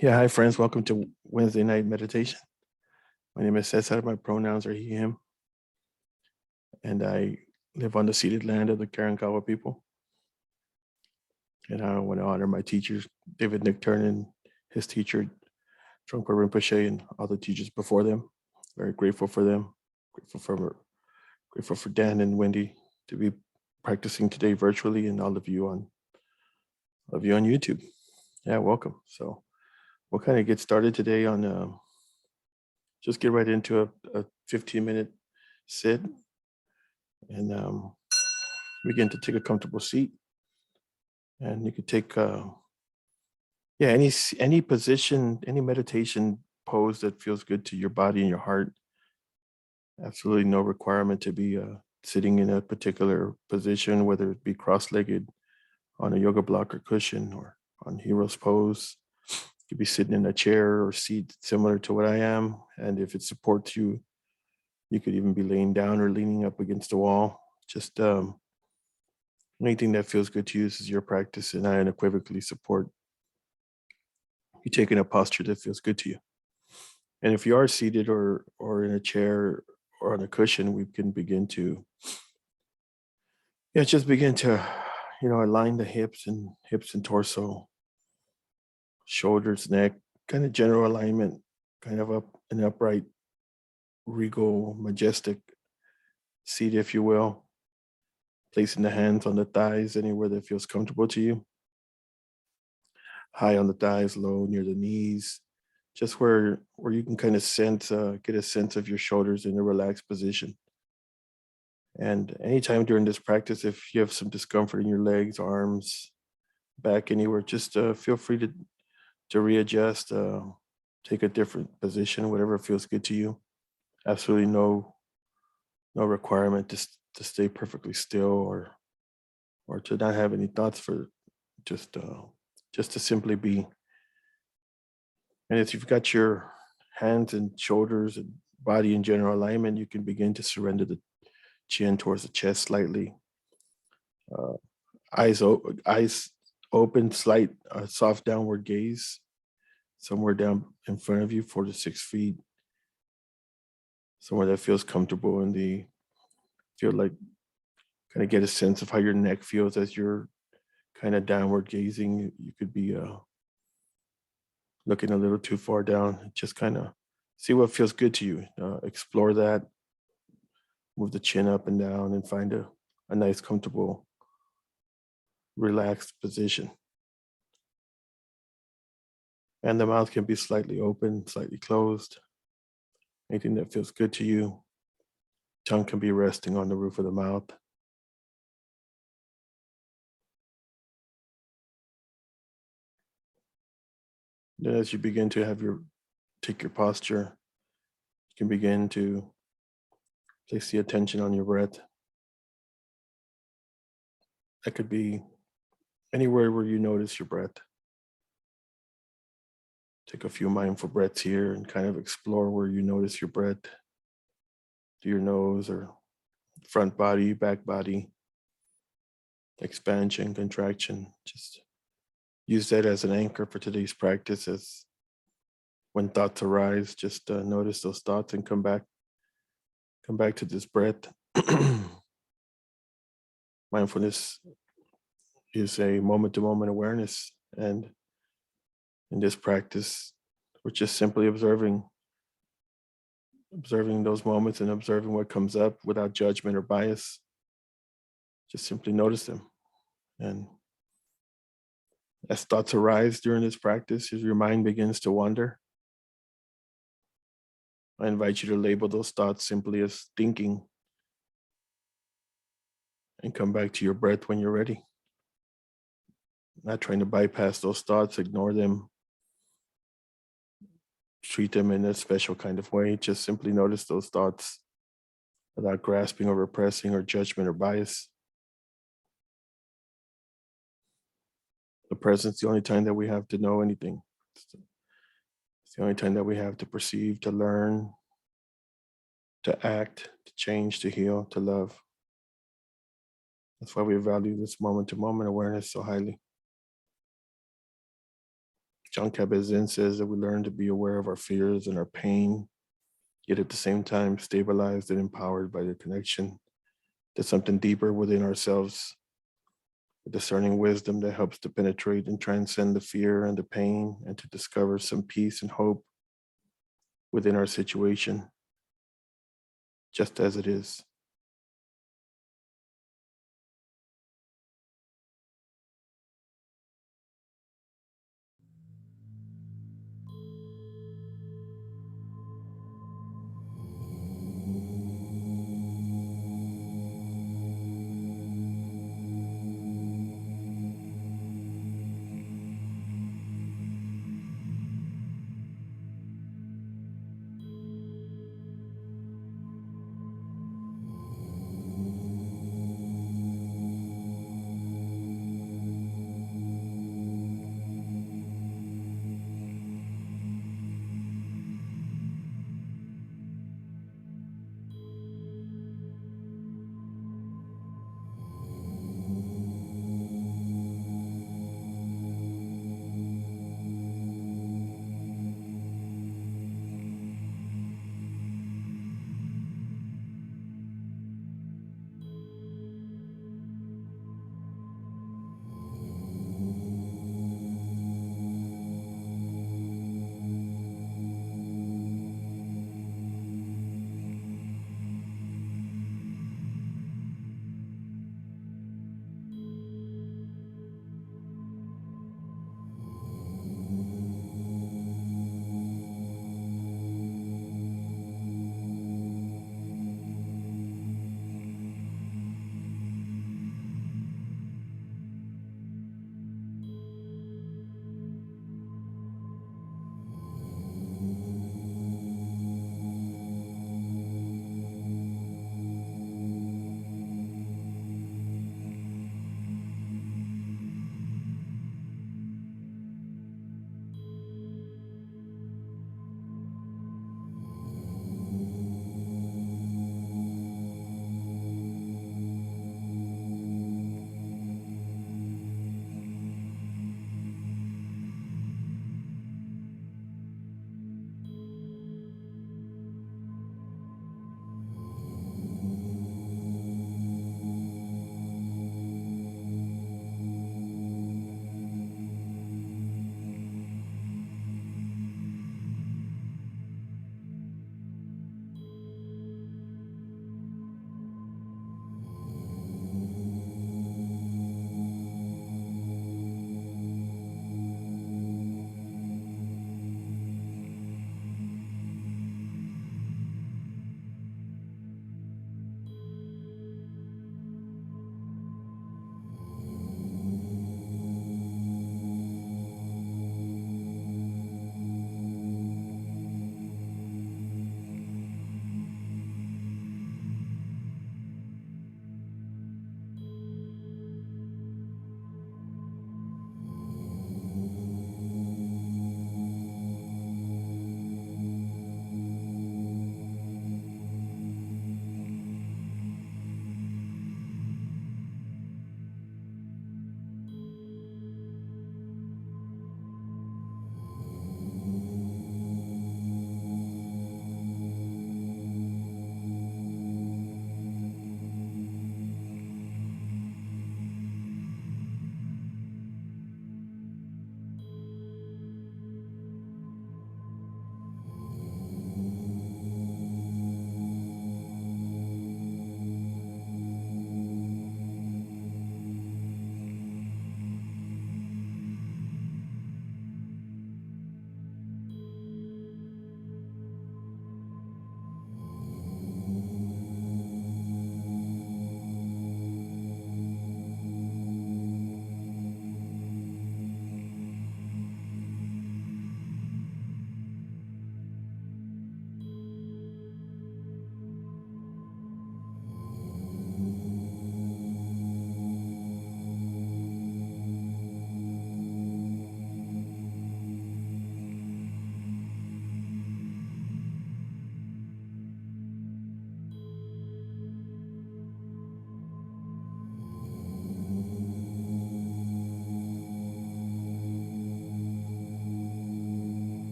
Yeah, hi friends. Welcome to Wednesday night meditation. My name is Cesar. My pronouns are he, him, and I live on the ceded land of the Karankawa people. And I want to honor my teachers, David Nick Turner, his teacher, Trungpa Rinpoche, and all the teachers before them. Very grateful for them. Grateful for Dan and Wendy to be practicing today virtually, and all of you on YouTube. Yeah, welcome. So we'll kind of get started today on just get right into a 15-minute sit and begin to take a comfortable seat. And you could take, yeah, any position, any meditation pose that feels good to your body and your heart. Absolutely no requirement to be sitting in a particular position, whether it be cross-legged on a yoga block or cushion or on hero's pose. You could be sitting in a chair or seat similar to what I am. And if it supports you, you could even be laying down or leaning up against the wall. Just anything that feels good to you. This is your practice, and I unequivocally support you taking a posture that feels good to you. And if you are seated or in a chair or on a cushion, we can begin to just begin to align the hips and torso, shoulders, neck, kind of general alignment, kind of up an upright, regal, majestic seat, if you will. Placing the hands on the thighs anywhere that feels comfortable to you. High on the thighs, low near the knees, just where you can kind of get a sense of your shoulders in a relaxed position. And anytime during this practice, if you have some discomfort in your legs, arms, back, anywhere, just feel free to readjust, take a different position, whatever feels good to you. Absolutely no requirement to stay perfectly still or to not have any thoughts, for just uh, just to simply be. And if you've got your hands and shoulders and body in general alignment, you can begin to surrender the chin towards the chest slightly. Uh, eyes open, slight, soft downward gaze, somewhere down in front of you, 4 to 6 feet, somewhere that feels comfortable in the feel like kind of get a sense of how your neck feels as you're kind of downward gazing. You could be looking a little too far down. Just kind of see what feels good to you. Explore that. Move the chin up and down and find a nice, comfortable, relaxed position. And the mouth can be slightly open, slightly closed. Anything that feels good to you. Tongue can be resting on the roof of the mouth. Then as you begin to take your posture, you can begin to place the attention on your breath. That could be anywhere where you notice your breath. Take a few mindful breaths here and kind of explore where you notice your breath, to your nose or front body, back body, expansion, contraction. Just use that as an anchor for today's practice. As when thoughts arise, just notice those thoughts and come back to this breath. Mindfulness is a moment to moment awareness. And in this practice, we're just simply observing those moments and observing what comes up without judgment or bias. Just simply notice them. And as thoughts arise during this practice, as your mind begins to wander, I invite you to label those thoughts simply as thinking and come back to your breath when you're ready. Not trying to bypass those thoughts, ignore them, treat them in a special kind of way. Just simply notice those thoughts without grasping or repressing or judgment or bias. The present's the only time that we have to know anything. It's the only time that we have to perceive, to learn, to act, to change, to heal, to love. That's why we value this moment to moment awareness so highly. John Kabat-Zinn says that we learn to be aware of our fears and our pain, yet at the same time stabilized and empowered by the connection to something deeper within ourselves, a discerning wisdom that helps to penetrate and transcend the fear and the pain and to discover some peace and hope within our situation, just as it is.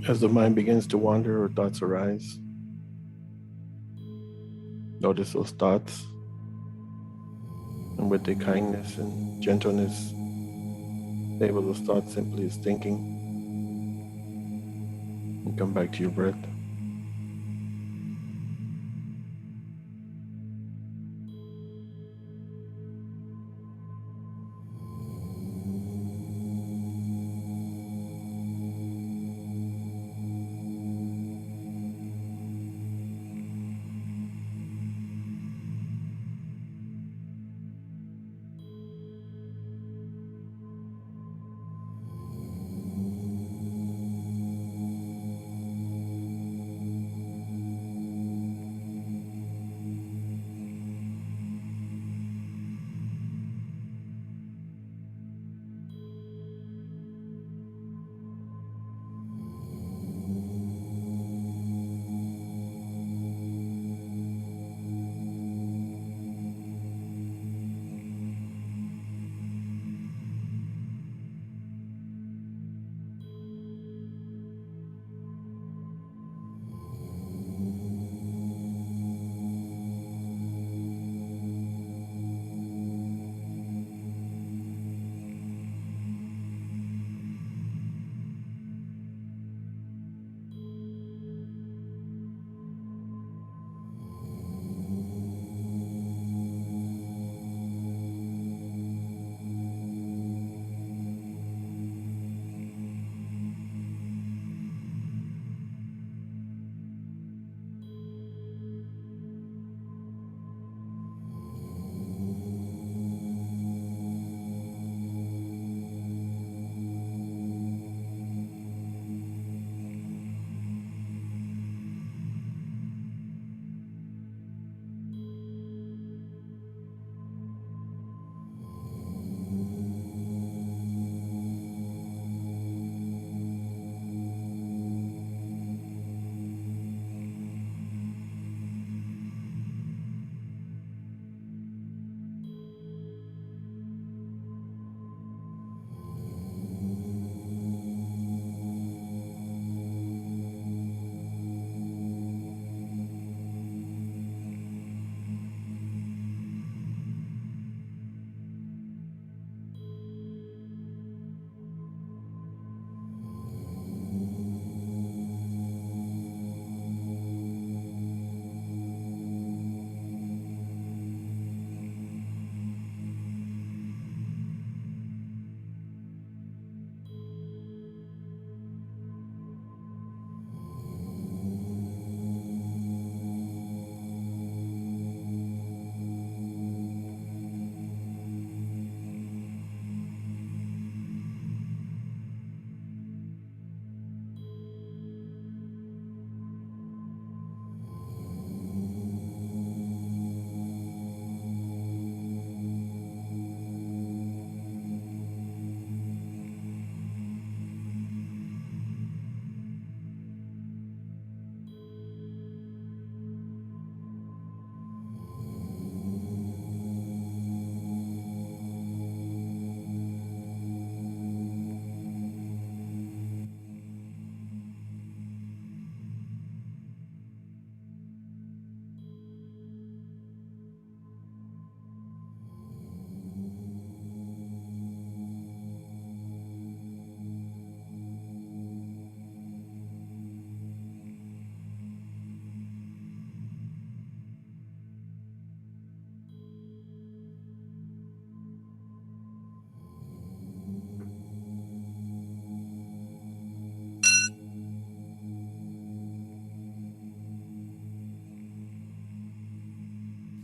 As the mind begins to wander or thoughts arise, notice those thoughts, and with the kindness and gentleness, label those thoughts simply as thinking, and come back to your breath.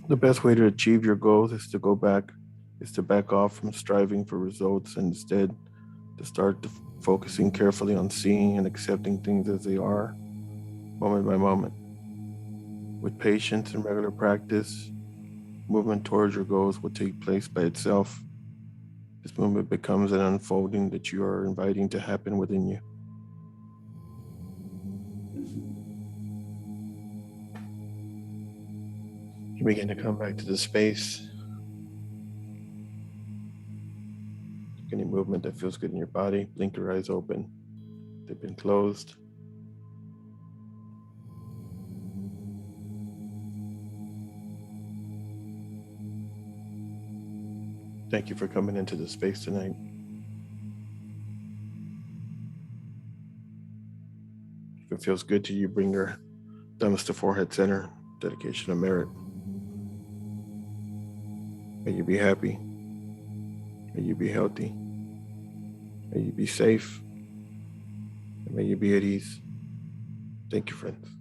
The best way to achieve your goals is to back off from striving for results and instead to start focusing carefully on seeing and accepting things as they are, moment by moment. With patience and regular practice, movement towards your goals will take place by itself. This movement becomes an unfolding that you are inviting to happen within you. You begin to come back to the space. Any movement that feels good in your body, blink your eyes open. They've been closed. Thank you for coming into the space tonight. If it feels good to you, bring your thumbs to forehead center, dedication of merit. May you be happy. May you be healthy. May you be safe. And may you be at ease. Thank you, friends.